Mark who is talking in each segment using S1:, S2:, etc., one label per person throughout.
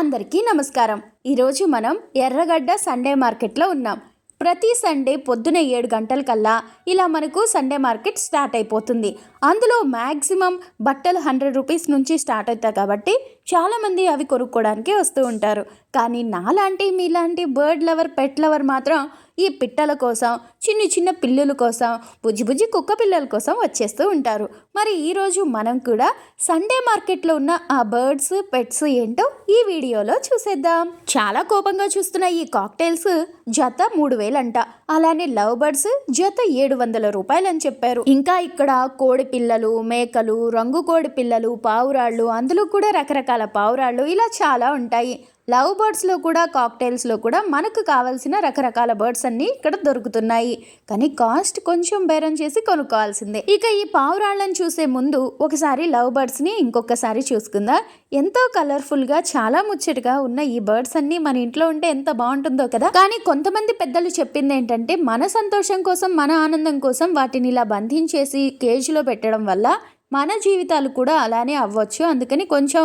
S1: అందరికీ నమస్కారం. ఈరోజు మనం ఎర్రగడ్డ సండే మార్కెట్లో ఉన్నాం. ప్రతి సండే పొద్దున 7 గంటలకల్లా ఇలా మనకు సండే మార్కెట్ స్టార్ట్ అయిపోతుంది. అందులో మ్యాక్సిమం బట్టలు 100 రూపీస్ నుంచి స్టార్ట్ అవుతాయి కాబట్టి చాలామంది అవి కొనుక్కోవడానికి వస్తూ ఉంటారు. కానీ నాలాంటి మీలాంటి బర్డ్ లవర్ పెట్ లవర్ మాత్రం ఈ పిట్టల కోసం, చిన్న చిన్న పిల్లుల కోసం, బుజ్జి కుక్క పిల్లల కోసం వచ్చేస్తూ ఉంటారు. మరి ఈరోజు మనం కూడా సండే మార్కెట్లో ఉన్న ఆ బర్డ్స్ పెట్స్ ఏంటో ఈ వీడియోలో చూసేద్దాం. చాలా కోపంగా చూస్తున్న ఈ కాక్టైల్స్ జత 3000 అంట. అలానే లవ్ బర్డ్స్ జత 700 రూపాయలు అని చెప్పారు. ఇంకా ఇక్కడ కోడి పిల్లలు, మేకలు, రంగు కోడి పిల్లలు, పావురాళ్ళు, అందులో కూడా రకరకాల పావురాళ్ళు ఇలా చాలా ఉంటాయి. లవ్ బర్డ్స్లో కూడా కాక్టైల్స్లో కూడా మనకు కావాల్సిన రకరకాల బర్డ్స్ అన్నీ ఇక్కడ దొరుకుతున్నాయి. కానీ కాస్ట్ కొంచెం బేరం చేసి కొనుక్కోవాల్సిందే. ఇక ఈ పావురాళ్ళని చూసే ముందు ఒకసారి లవ్ బర్డ్స్ని ఇంకొకసారి చూసుకుందాం. ఎంతో కలర్ఫుల్గా చాలా ముచ్చటగా ఉన్న ఈ బర్డ్స్ అన్నీ మన ఇంట్లో ఉంటే ఎంత బాగుంటుందో కదా. కానీ కొంతమంది పెద్దలు చెప్పింది ఏంటంటే మన సంతోషం కోసం, మన ఆనందం కోసం వాటిని ఇలా బంధించేసి కేజ్లో పెట్టడం వల్ల మన జీవితాలు కూడా అలానే అవ్వచ్చు. అందుకని కొంచెం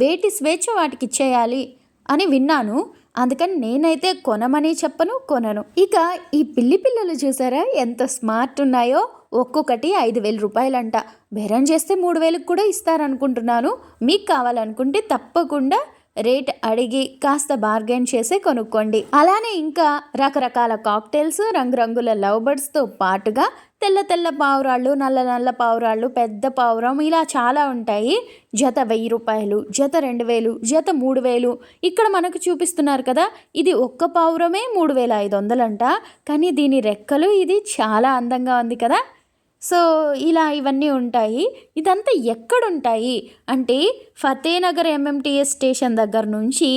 S1: వేటి స్వేచ్ఛ వాటికి ఇచ్చేయాలి అని విన్నాను. అందుకని నేనైతే కొనమని చెప్పను, కొనను. ఇక ఈ పిల్లలు చూసారా ఎంత స్మార్ట్ ఉన్నాయో. ఒక్కొక్కటి 5000 రూపాయలంట. బేరం చేస్తే 3000కి కూడా ఇస్తారనుకుంటున్నాను. మీకు కావాలనుకుంటే తప్పకుండా రేట్ అడిగి కాస్త బార్గెన్ చేసే కొనుక్కోండి. అలానే ఇంకా రకరకాల కాక్టైల్స్, రంగురంగుల లవ్ బర్డ్స్తో పాటుగా తెల్ల తెల్ల పావురాళ్ళు, నల్ల పావురాళ్ళు, పెద్ద పావురం ఇలా చాలా ఉంటాయి. జత 1000 రూపాయలు, జత 2000, జత 3000. ఇక్కడ మనకు చూపిస్తున్నారు కదా, ఇది ఒక్క పావురమే 3500 అంట. కానీ దీని రెక్కలు ఇది చాలా అందంగా ఉంది కదా. సో ఇలా ఇవన్నీ ఉంటాయి. ఇదంతా ఎక్కడుంటాయి అంటే ఫతేనగర్ MMTS స్టేషన్ దగ్గర నుంచి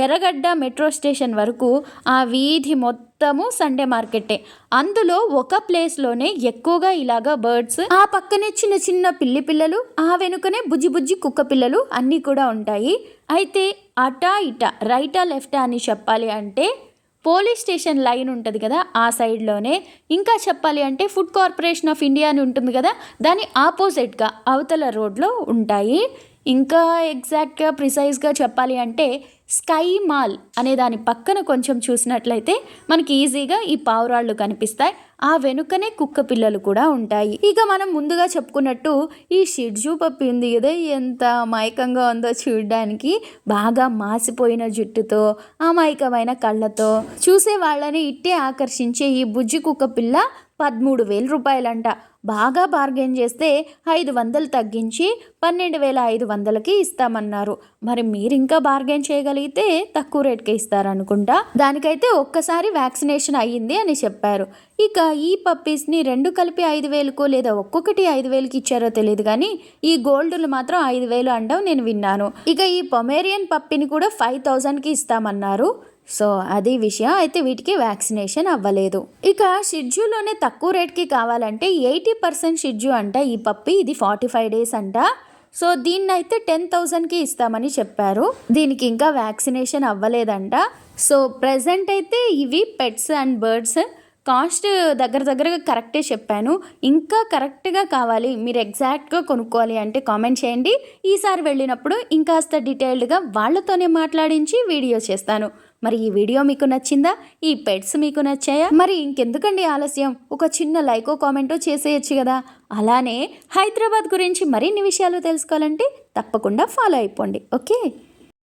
S1: ఎర్రగడ్డ మెట్రో స్టేషన్ వరకు ఆ వీధి మొత్తము సండే మార్కెటే. అందులో ఒక ప్లేస్లోనే ఎక్కువగా ఇలాగా బర్డ్స్, ఆ పక్కనే చిన్న చిన్న పిల్లలు, ఆ వెనుకనే బుజ్జి కుక్క పిల్లలు అన్నీ కూడా ఉంటాయి. అయితే అటా ఇటా, రైటా లెఫ్టా అని చెప్పాలి అంటే పోలీస్ స్టేషన్ లైన్ ఉంటుంది కదా, ఆ సైడ్లోనే. ఇంకా చెప్పాలి అంటే ఫుడ్ కార్పొరేషన్ ఆఫ్ ఇండియా అని ఉంటుంది కదా, దాని ఆపోజిట్గా అవతల రోడ్లో ఉంటాయి. ఇంకా ఎగ్జాక్ట్గా ప్రిసైజ్గా చెప్పాలి అంటే స్కై మాల్ అనే దాని పక్కన కొంచెం చూసినట్లయితే మనకి ఈజీగా ఈ పావురాళ్ళు కనిపిస్తాయి. ఆ వెనుకనే కుక్క పిల్లలు కూడా ఉంటాయి. ఇక మనం ముందుగా చెప్పుకున్నట్టు ఈ షిడ్జు పప్పి ఉంది కదా, ఎంత అమాయకంగా ఉందో చూడడానికి. బాగా మాసిపోయిన జుట్టుతో, అమాయకమైన కళ్ళతో చూసే వాళ్ళని ఇట్టే ఆకర్షించే ఈ బుజ్జి కుక్క పిల్ల 13,000 రూపాయలంట. బాగా బార్గెన్ చేస్తే 500 తగ్గించి 12,500కి ఇస్తామన్నారు. మరి మీరు ఇంకా బార్గెన్ చేయగలిగితే తక్కువ రేట్కి ఇస్తారనుకుంటా. దానికైతే ఒక్కసారి వ్యాక్సినేషన్ అయ్యింది అని చెప్పారు. ఇక ఈ పప్పీస్ని 2 కలిపి 5,000కో లేదా ఒక్కొక్కటి 5,000కి ఇచ్చారో తెలియదు, కానీ ఈ గోల్డ్లు మాత్రం 5,000 అంటాం నేను విన్నాను. ఇక ఈ పొమేరియన్ పప్పిని కూడా 5,000కి ఇస్తామన్నారు. సో అది విషయం. అయితే వీటికి వ్యాక్సినేషన్ అవ్వలేదు. ఇక షిడ్జూలోనే తక్కువ రేట్కి కావాలంటే 80% షిడ్జూ అంట ఈ పప్పి. ఇది 45 డేస్ అంట. సో దీన్నైతే 10,000కి ఇస్తామని చెప్పారు. దీనికి ఇంకా వ్యాక్సినేషన్ అవ్వలేదంట. సో ప్రజెంట్ అయితే ఇవి పెట్స్ అండ్ బర్డ్స్. కాస్ట్ దగ్గరగా కరెక్టే చెప్పాను. ఇంకా కరెక్ట్గా కావాలి, మీరు ఎగ్జాక్ట్గా కొనుక్కోవాలి అంటే కామెంట్ చేయండి. ఈసారి వెళ్ళినప్పుడు ఇంకాస్త డీటెయిల్డ్గా వాళ్ళతోనే మాట్లాడించి వీడియో చేస్తాను. మరి ఈ వీడియో మీకు నచ్చిందా? ఈ పెట్స్ మీకు నచ్చాయా? మరి ఇంకెందుకండి ఆలస్యం, ఒక చిన్న లైకో కామెంటో చేసేయచ్చు కదా. అలానే హైదరాబాద్ గురించి మరిన్ని విషయాలు తెలుసుకోవాలంటే తప్పకుండా ఫాలో అయిపోండి. ఓకే.